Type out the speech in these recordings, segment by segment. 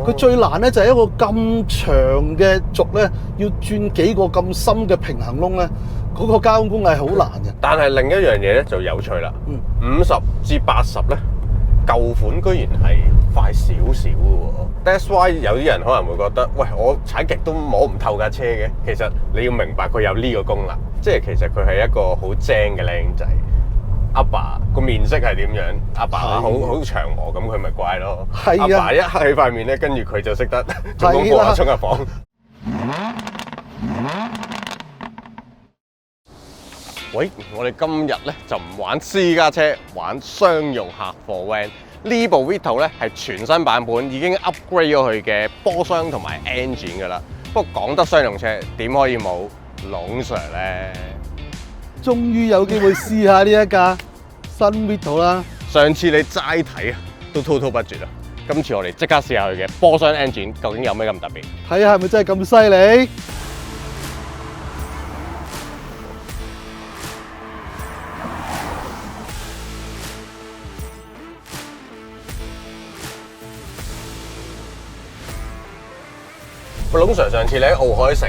佢最難咧就係一個咁長嘅軸咧，要轉幾個咁深嘅平衡窿咧，嗰個加工工藝好難嘅。但係另一樣嘢咧就有趣啦。50至80咧，舊款居然係快少少嘅喎。That's why 有啲人可能會覺得，喂，我踩極都摸唔透架車嘅。其實你要明白佢有呢個功能，即係其實佢係一個好精嘅靚仔。阿爸個面色係點樣？阿爸好祥和咁，佢咪乖咯。係啊，阿爸一黑起塊面咧，跟住佢就識得做功課啊，衝入房。喂，我哋今日咧就唔玩私家車，玩商用客貨 van。呢部 Vito 咧係全新版本，已經 upgrade 咗佢嘅波箱同埋 engine 噶啦。不過講得商用車，點可以冇龍 Sir 咧？終於有機會試下呢一架新 Vito 啦！上次你齋睇啊，都滔滔不絕啦。今次我哋即刻試下佢嘅波箱 engine， 究竟有咩咁特別？睇下係咪真係咁犀利？喂，龍 Sir， 上次你喺奧海城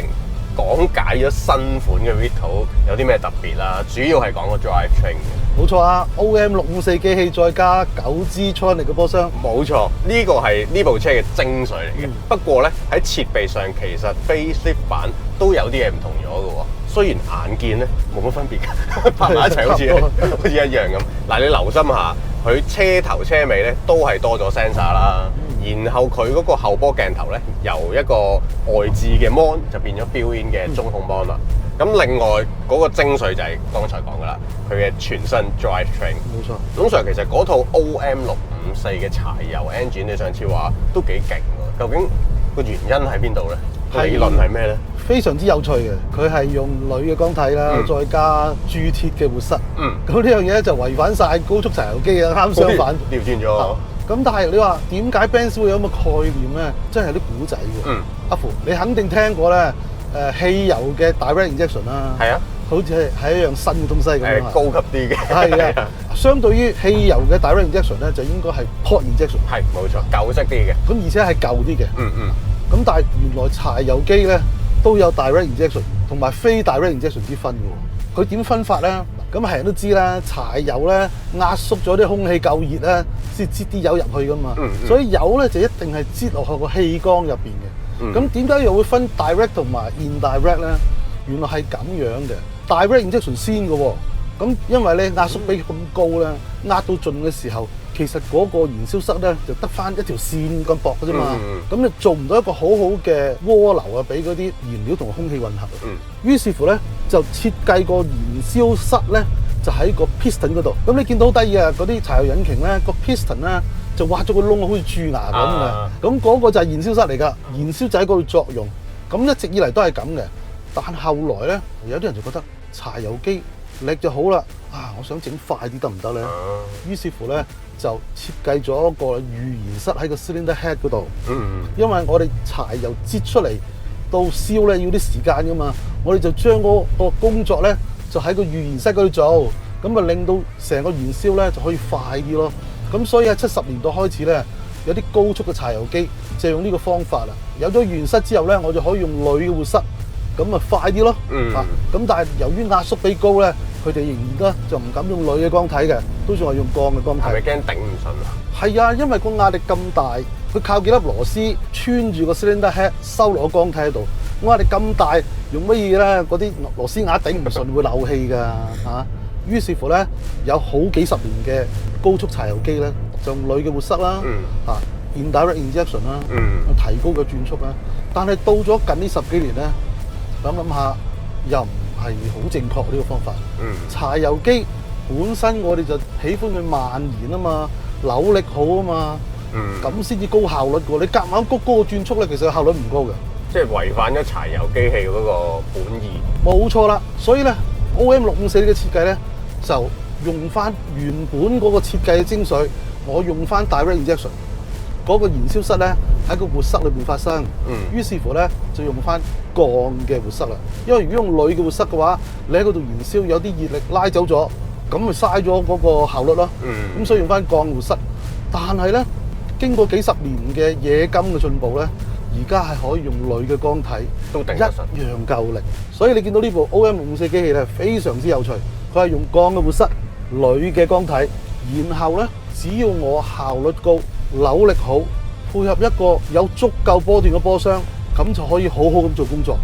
講解咗新款嘅 Vito 有啲咩特別啦？主要係講個 drivetrain 嘅。冇錯啊 ，OM654機器再加9支 Tronic 嘅波箱。冇錯，呢個係呢部車嘅精髓嚟嘅。不過咧喺設備上，其實 facelift 版都有啲嘢唔同咗嘅喎。雖然眼見咧冇乜分別嘅，拍埋一齊好似一樣咁。嗱，你留心下，佢車頭車尾咧都係多咗 sensor 啦。然後佢嗰個後波鏡頭咧，由一個外置嘅 mon 就變咗 built-in 嘅中控 mon 啦。咁另外嗰個精髓就係剛才講噶啦，佢嘅全新 drivetrain。冇錯。龍 Sir， 其實嗰套 OM654嘅柴油 engine， 你上次話都幾勁喎。究竟個原因喺邊度咧？理論係咩咧？非常之有趣嘅，佢係用鋁嘅缸體啦，再加鑄鐵嘅活塞。咁呢樣嘢就違反晒高速柴油機啊，啱相反。調轉咗。咁但係你話點解 Benz 會有咁嘅概念咧？真係有啲古仔喎。阿父，你肯定聽過咧，汽油嘅 direct injection 啦。係啊。好似係一樣新嘅東西咁樣。高級啲嘅。係啊。相對於汽油嘅 direct injection 咧，就應該係 port injection。係，冇錯，舊式啲嘅。咁而且係舊啲嘅。咁但係原來柴油機咧都有 direct injection 同埋非 direct injection 之分嘅喎。佢點分法咧？咁係人都知啦，柴油咧壓縮咗啲空氣夠熱咧，先擠啲油入去噶嘛。所以油咧就一定係擠落去個氣缸入邊嘅。咁點解又會分 direct 同埋 indirect 咧？原來係咁樣嘅 ，direct injection 先嘅喎。咁因為咧壓縮比咁高咧，壓到盡嘅時候，其實嗰個燃燒室咧就得翻一條線咁薄嘅啫嘛。咁你做唔到一個好好嘅渦流啊，俾嗰啲燃料同空氣混合。於是乎咧就設計個燃燒室咧就喺個 piston 嗰度。咁你見到好得意啊，嗰啲柴油引擎咧個 piston 咧就挖咗個窿，好似蛀牙咁嘅。咁嗰個就係燃燒室嚟㗎，燃燒就喺嗰度作用。咁一直以嚟都係咁嘅。但後來咧有啲人就覺得柴油機力就好啦，我想整快啲得唔得咧？於是乎咧就設計咗一個預燃室喺個 cylinder head 嗰度。因為我哋柴油擠出嚟到燒咧要啲時間噶嘛，我哋就將嗰個工作咧就喺個預燃室嗰度做，咁啊令到成個燃燒咧就可以快啲咯。咁所以喺70年代開始咧，有啲高速嘅柴油機就用呢個方法啦。有咗預燃室之後咧，我就可以用鋁嘅活塞。咁咪快啲咯，咁但係由於壓縮比高咧，佢哋仍然咧就唔敢用鋁嘅缸體嘅，都仲係用鋼嘅缸體。係咪驚頂唔順啊？係啊，因為個壓力咁大，佢靠幾粒螺絲穿住個 cylinder head 收落個缸體喺度。壓力咁大，用乜嘢咧？嗰啲螺絲牙頂唔順會漏氣㗎嚇。於是乎咧，有好幾十年嘅高速柴油機咧，就用鋁嘅活塞啦，indirect injection 啦，提高個轉速啦。但係到咗近呢10幾年咧。諗下，又唔係好正確呢個方法。柴油機本身我哋就喜歡佢蔓延啊嘛，扭力好啊嘛，咁先至高效率嘅。你夾硬谷高個轉速咧，其實效率唔高嘅。即係違反咗柴油機器嗰個本意。冇錯啦，所以咧 OM654嘅設計咧就用翻原本嗰個設計嘅精髓，我用翻 direct injection。嗰個燃燒室咧喺個活塞裏邊發生，於是乎咧就用翻鋼嘅活塞啦。因為如果用鋁嘅活塞嘅話，你喺嗰度燃燒有啲熱力拉走咗，咁咪嘥咗嗰個效率咯。咁所以用翻鋼活塞。但係咧經過幾十年嘅冶金嘅進步咧，而家係可以用鋁嘅缸體都頂一得順。樣夠力。所以你見到呢部 OM654機器咧，非常之有趣。佢係用鋼嘅活塞、鋁嘅缸體，然後咧只要我效率高、扭力好，配合一個有足夠波段嘅波箱，咁就可以好好咁做工作。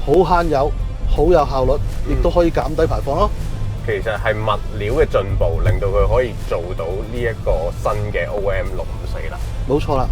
好慳油，好有效率，亦都可以減低排放咯。其實係物料嘅進步，令到佢可以做到呢一個新嘅 OM654啦。冇錯啦。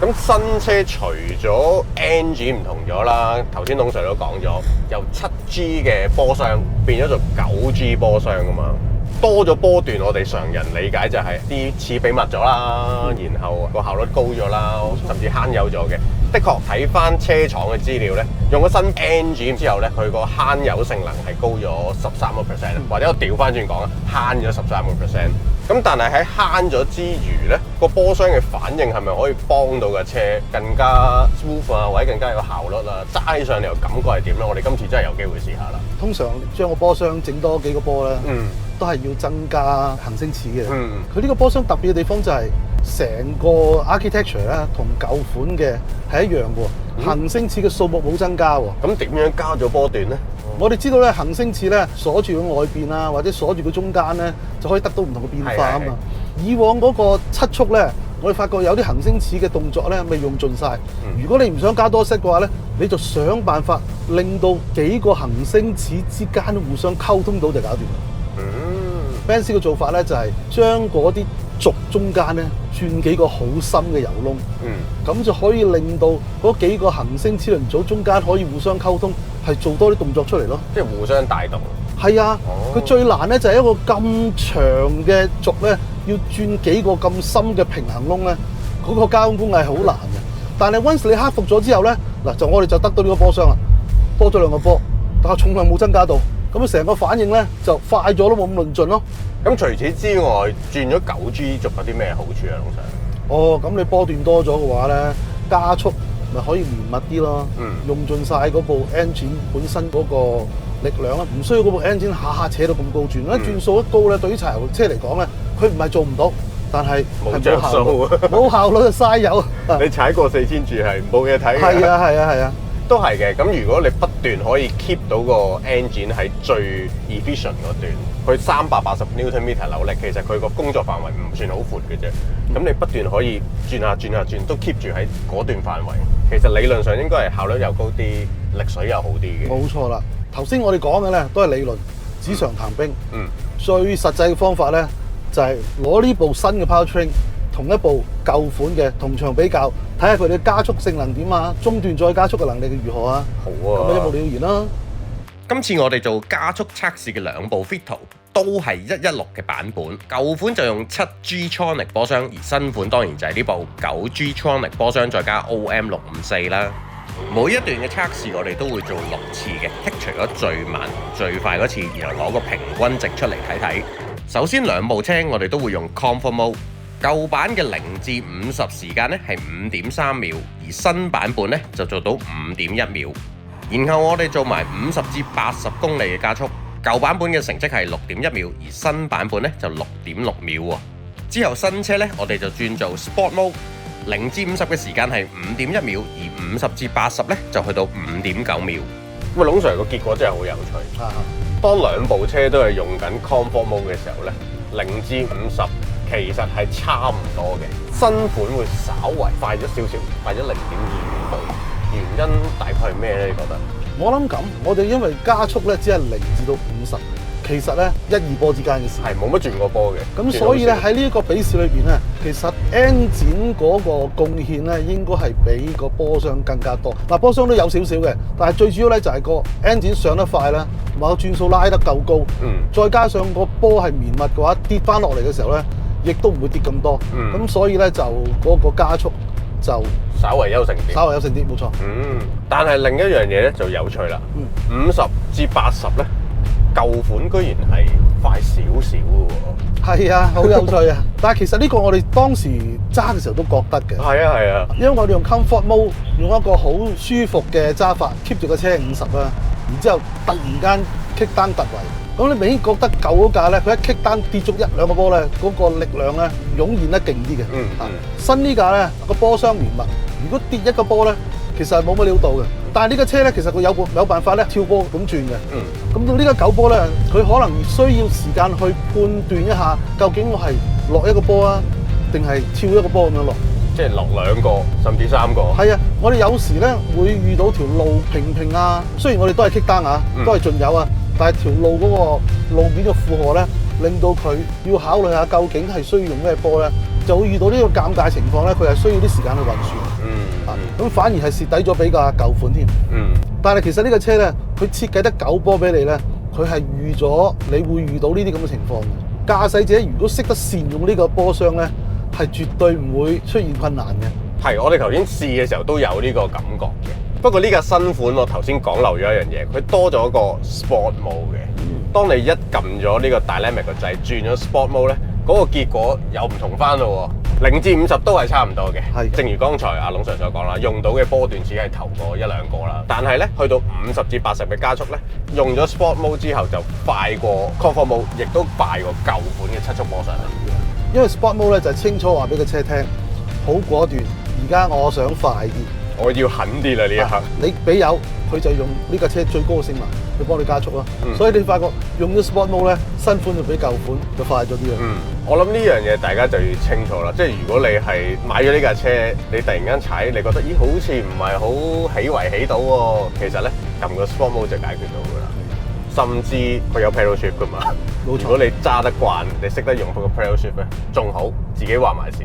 咁新車除咗 engine 唔同咗啦，頭先董 Sir 都講咗，由 7G 嘅波箱變咗做 9G 波箱㗎嘛。多咗波段，我哋常人理解就係啲齒比密咗啦，然後個效率高咗啦，甚至慳油咗嘅。的確睇翻車廠嘅資料咧，用咗新 engine 之後咧，佢個慳油性能係高咗13%，或者我調翻轉講啊，慳咗13%。咁但係喺慳咗之餘咧，個波箱嘅反應係咪可以幫到架車更加 smooth 啊，或者更加有效率啊？齋上嚟又感覺係點咧？我哋今次真係有機會試下啦。通常將個波箱整多幾個波咧，都係要增加行星齒嘅。佢呢個波箱特別嘅地方就係成個 architecture 咧，同舊款嘅係一樣嘅，行星齒嘅數目冇增加喎。咁點樣加咗波段咧？我哋知道咧，行星齒咧鎖住佢外邊啊，或者鎖住佢中間咧，就可以得到唔同嘅變化啊嘛。以往嗰個7速咧，我哋發覺有啲行星齒嘅動作咧未用盡晒。如果你唔想加多 set 嘅話咧，你就想辦法令到幾個行星齒之間互相溝通到就搞掂啦。Benz 嘅做法咧就係將嗰啲軸中間咧轉幾個好深嘅油窿，咁就可以令到嗰幾個行星齒輪組中間可以互相溝通，係做多啲動作出嚟咯。即係互相帶動。係啊，佢最難咧就係一個咁長嘅軸咧，要轉幾個咁深嘅平衡窿咧，嗰個加工係好難嘅。但係 once 你克服咗之後咧，嗱我哋就得到呢個波箱啦，多咗2個波，但係重量冇增加到。咁成個反應咧就快咗咯，冇咁論盡咯。咁除此之外，轉咗9G 仲有啲咩好處啊，龍 Sir？哦，咁你波段多咗嘅話咧，加速咪可以綿密啲咯。用盡晒嗰部 engine 本身嗰個力量啦，唔需要嗰部 engine 下扯到咁高轉。轉數一高咧，對於柴油車嚟講咧，佢唔係做唔到，但係冇著數，冇效率就嘥油。你踩過4000轉係冇嘢睇嘅。係啊。都係嘅，咁如果你不斷可以 keep 到個 engine 喺最 efficient 嗰段，佢380 Nm 扭力，其實佢個工作範圍唔算好闊嘅啫。咁你不斷可以轉下轉，都 keep 住喺嗰段範圍，其實理論上應該係效率又高啲，力水又好啲嘅。冇錯啦，頭先我哋講嘅咧都係理論，紙上談兵。最實際嘅方法咧就係攞呢部新嘅 powertrain，同一部舊款嘅同場比較，睇下佢哋加速性能點啊，中段再加速嘅能力如何啊？好啊，咁一目了然啦。今次我哋做加速測試嘅兩部 Fit 圖都係116嘅版本，舊款就用7G Tronic 波箱，而新款當然就係呢部9G Tronic 波箱再加 OM654啦。每一段嘅測試我哋都會做6次嘅，剔除咗最慢、最快嗰次，然後攞個平均值出嚟睇睇。首先兩部車我哋都會用 Comfort Mode。舊版嘅0至50時間咧係5.3秒，而新版本咧就做到5.1秒。然後我哋做埋50至80公里嘅加速，舊版本嘅成績係6.1秒，而新版本咧就6.6秒喎。之後新車咧我哋就轉做 Sport Mode， 0至50嘅時間係5.1秒，而50至80咧就去到5.9秒。喂，龍 Sir 個結果真係好有趣。當兩部車都係用緊 Comfort Mode 嘅時候咧，0至50。其實係差唔多嘅，新款會稍為快咗少少，快咗0.2秒。原因大概係咩咧？你覺得？我諗咁，我哋因為加速咧只係0至到50，其實咧1、2波之間嘅事係冇乜轉過波嘅。咁所以咧喺呢一個比試裏邊咧，其實 engine 嗰個貢獻咧應該係比個波箱更加多。嗱，波箱都有少少嘅，但係最主要咧就係個 engine 上得快啦，同埋個轉數拉得夠高。再加上個波係綿密嘅話，跌翻落嚟嘅時候咧，亦都唔會跌咁多，咁所以咧就嗰個加速就稍為優勝啲，冇錯。但係另一樣嘢咧就有趣啦，50至80咧，舊款居然係快少少嘅喎。係啊，好有趣啊！但係其實呢個我哋當時揸嘅時候都覺得嘅。係啊，因為我哋用 Comfort Mode， 用一個好舒服嘅揸法 ，keep 住個車50啦，然之後突然間 kick down 突圍。咁你明顯覺得舊嗰架咧，佢一 kick 單跌足1、2個波咧，嗰個力量咧湧現得勁啲嘅。新呢架咧個波箱綿密，如果跌一個波咧，其實係冇乜料到嘅。但係呢個車咧，其實佢有辦法咧跳波咁轉嘅。咁到呢個9波咧，佢可能需要時間去判斷一下，究竟我係落一個波啊，定係跳一個波咁樣落。即係落2個甚至3個。係啊，我哋有時咧會遇到條路平啊，雖然我哋都係 kick down啊，都係盡油啊，但係條路嗰個路面嘅負荷咧，令到佢要考慮下究竟係需要用咩波咧，就會遇到呢個尷尬情況咧，佢係需要啲時間去運算。咁反而係蝕底咗俾個舊款添。但係其實呢個車咧，佢設計得9波俾你咧，佢係預咗你會遇到呢啲咁嘅情況嘅。駕駛者如果識得善用呢個波箱咧，係絕對唔會出現困難嘅。係，我哋頭先試嘅時候都有呢個感覺嘅。不過呢架新款我頭先講漏咗一樣嘢，佢多咗個 Sport Mode 嘅。當你一撳咗呢個 Dynamic 個掣，轉咗 Sport Mode 咧，嗰個結果又唔同翻咯。0至50都係差唔多嘅。係，正如剛才阿龍 Sir 所講啦，用到嘅波段只係頭個1、2個啦。但係咧，去到50至80嘅加速咧，用咗 Sport Mode 之後就快過 Comfort Mode，亦都快過舊款嘅7速波上。因為 Sport Mode 咧就係清楚話俾個車聽，好果斷。而家我想快啲，我要狠啲啦呢一刻。你俾油，佢就用呢架車最高嘅性能去幫你加速咯。所以你發覺用咗 Sport Mode 咧，新款就比舊款就快咗啲啦。我諗呢樣嘢大家就要清楚啦。即係如果你係買咗呢架車，你突然間踩，你覺得咦好似唔係好起圍起到喎，其實咧撳個 Sport Mode 就解決到㗎啦。甚至佢有 pedal shift 㗎嘛。冇錯。如果你揸得慣，你識得用佢個 pedal shift 咧，仲好，自己話埋事。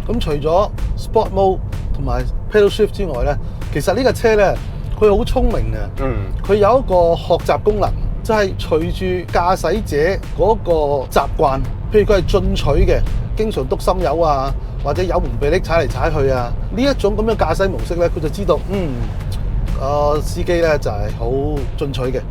咁除咗 Sport Mode 同埋 pedal shift 之外咧，其實呢架車咧，佢好聰明嘅。佢有一個學習功能，就係隨住駕駛者嗰個習慣，譬如佢係進取嘅，經常篤心油啊，或者油門避力踩嚟踩去啊，呢一種咁嘅駕駛模式咧，佢就知道司機咧就係好進取嘅，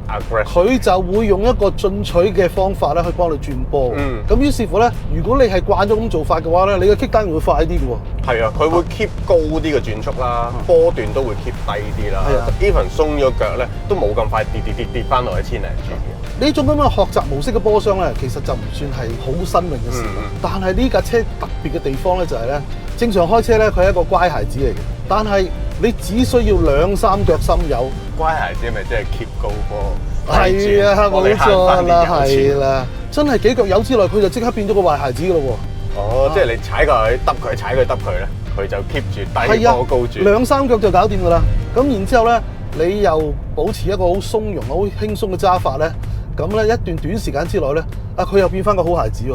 佢就會用一個進取嘅方法咧去幫你轉波。咁於是乎咧，如果你係慣咗咁做法嘅話咧，你嘅 kick down 會快啲嘅喎。係啊，佢會 keep 高啲嘅轉速啦，波段都會 keep 低啲啦。even 鬆咗腳咧，都冇咁快跌翻落去1000零轉嘅。呢種咁嘅學習模式嘅波箱咧，其實就唔算係好新穎嘅事。但係呢架車特別嘅地方咧就係咧，正常開車咧佢係一個乖孩子嚟嘅，但係你只需要2、3腳心油，乖孩子咪即係 keep 高波。係啊，冇錯啦，係啦，真係幾腳油之內，佢就即刻變咗個壞孩子噶咯喎。哦，即係你踩佢揼佢，踩佢揼佢咧，佢就 keep 住低波高轉。2、3腳就搞掂噶啦。咁然之後咧，你又保持一個好鬆容、好輕鬆嘅揸法咧，咁咧一段短時間之內咧，佢又變翻個好孩子喎。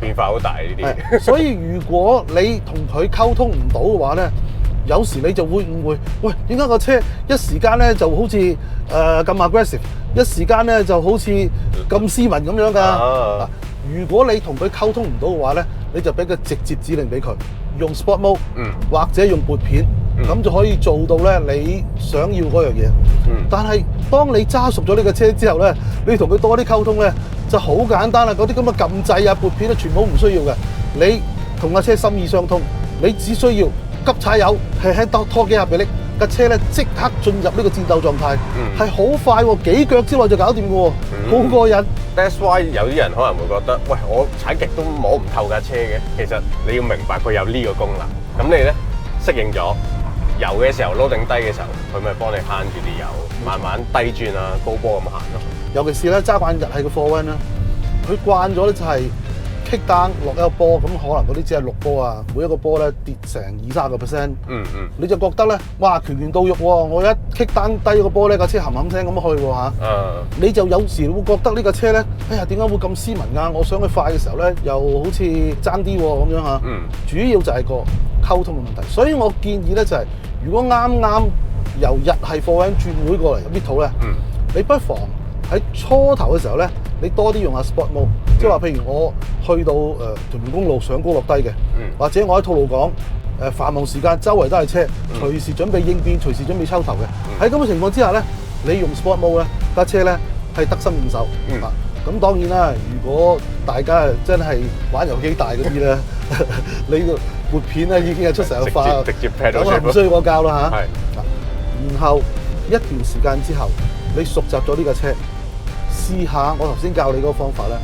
變化好大呢啲。所以如果你同佢溝通唔到嘅話咧，有時你就會誤會，喂，點解個車一時間咧就好似咁 aggressive， 一時間咧就好似咁斯文咁樣㗎？如果你同佢溝通唔到嘅話咧，你就俾個直接指令俾佢，用 Sport Mode，或者用撥片，咁就可以做到咧你想要嗰樣嘢。但係當你揸熟咗呢個車之後咧，你同佢多啲溝通咧就好簡單啦。嗰啲咁嘅撳掣啊、撥片咧，全部唔需要嘅。你同架車心意相通，你只需要急踩油，輕輕拖幾下臂力，架車咧即刻進入呢個戰鬥狀態，係好快喎，幾腳之內就搞掂嘅喎，好過癮。That's why 有啲人可能會覺得，喂，我踩極都摸唔透架車嘅。其實你要明白佢有呢個功能，咁你咧適應咗，油嘅時候撈定低嘅時候，佢咪幫你慳住啲油，慢慢低轉啊、高波咁行咯。尤其是咧揸慣日系嘅貨運啦，佢慣咗咧就係kick down落一個波，咁可能嗰啲只係6波啊，每一個波咧跌成2-3%，你就覺得咧，哇，拳拳到肉喎！我一 kick down低個波咧，架車冚冚聲咁去喎嚇，你就有時會覺得呢架車咧，哎呀，點解會咁斯文㗎？我想去快嘅時候咧，又好似爭啲喎咁樣嚇。主要就係個溝通嘅問題，所以我建議咧就係，如果啱啱由日系貨運轉會過嚟Vito咧，你不妨喺初頭嘅時候咧，你多啲用下 Sport Mode，即係話譬如我去到屯門公路上高落低嘅，或者我喺吐露港繁忙時間周圍都係車，隨時準備應變，隨時準備抽頭嘅。喺咁嘅情況之下咧，你用 Sport Mode 咧，架車咧係得心應手。咁當然啦，如果大家真係玩遊戲大嗰啲咧，你個撥片咧已經係出神入化，直接 pedal 咁啊唔需要我教啦嚇。然後一段時間之後，你熟習咗呢架車，試下我頭先教你嗰個方法咧，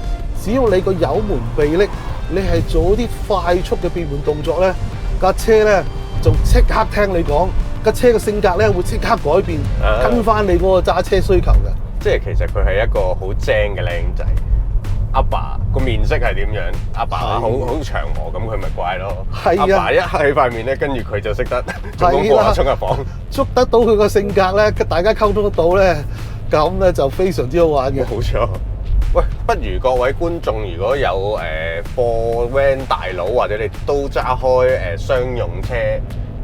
只要你個油門臂力，你係做啲快速嘅變換動作咧，架車咧就即刻聽你講，架車嘅性格咧會即刻改變，跟翻你嗰個揸車需求嘅。即係其實佢係一個好精嘅靚仔。阿爸個面色係點樣？阿爸好祥和咁，佢咪乖咯。係啊，阿爸一黑起塊面咧，跟住佢就識得做功課衝入房，捉得到佢個性格咧，大家溝通得到咧，咁咧就非常之好玩嘅。冇錯。喂，不如各位觀眾如果有貨 van 大佬或者你都揸開商用車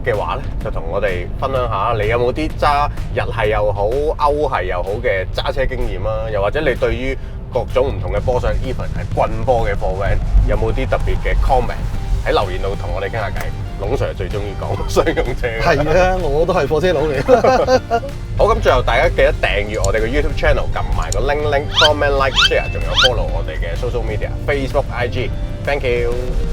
嘅話咧，就同我哋分享下，你有冇啲揸日系又好、歐系又好嘅揸車經驗啊？又或者你對於各種唔同嘅波箱 ，even 係棍波嘅貨 van，有冇啲特別嘅 comment 喺留言度同我哋傾下偈？龍 Sir 最中意講商用車。係啊，我都係貨車佬嚟。好，咁最後大家記得訂閱我哋嘅 YouTube channel， 撳埋個 link comment like share， 仲有 follow 我哋嘅 social media Facebook IG。Thank you。